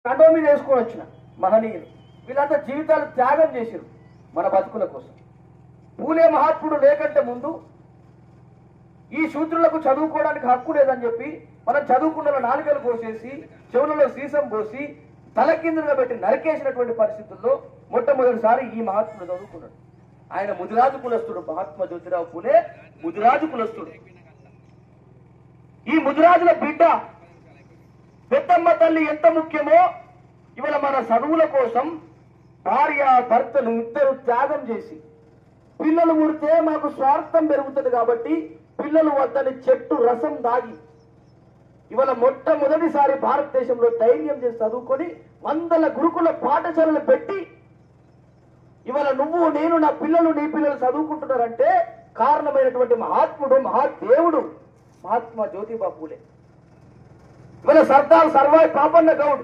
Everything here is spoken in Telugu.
కండో మీద వేసుకొని వచ్చిన మహనీయులు వీళ్ళంతా జీవితాలు త్యాగం చేశారు మన బతుకుల కోసం. పూలే మహాత్ముడు లేకంటే ముందు ఈ శూద్రులకు చదువుకోవడానికి హక్కు లేదని చెప్పి మనం చదువుకున్న నాలుకలు కోసేసి చెవులలో సీసం పోసి తల కిందగా పెట్టి నరికేసినటువంటి పరిస్థితుల్లో మొట్టమొదటిసారి ఈ మహాత్ముడు చదువుకున్నాడు. ఆయన ముదిరాజు కులస్తుడు. మహాత్మా జ్యోతిరావు పూలే ముదిరాజు కులస్తుడు. ఈ ముదిరాజుల బిడ్డ పెద్దమ్మ తల్లి ఎంత ముఖ్యమో ఇవాళ మన చదువుల కోసం భార్య భర్తలు ఇద్దరు త్యాగం చేసి పిల్లలు పుడితే మాకు స్వార్థం పెరుగుతుంది కాబట్టి పిల్లలు వద్దని చెట్టు రసం దాగి ఇవాళ మొట్టమొదటిసారి భారతదేశంలో ధైర్యం చేసి చదువుకొని 100 గురుకుల పాఠశాలలు పెట్టి ఇవాళ నువ్వు నేను నా పిల్లలు నీ పిల్లలు చదువుకుంటున్నారంటే కారణమైనటువంటి మహాత్ముడు మహాదేవుడు మహాత్మా జ్యోతిబా పూలే. ఇవాళ సర్దార్ సర్వాయి పాపన్న గౌడ్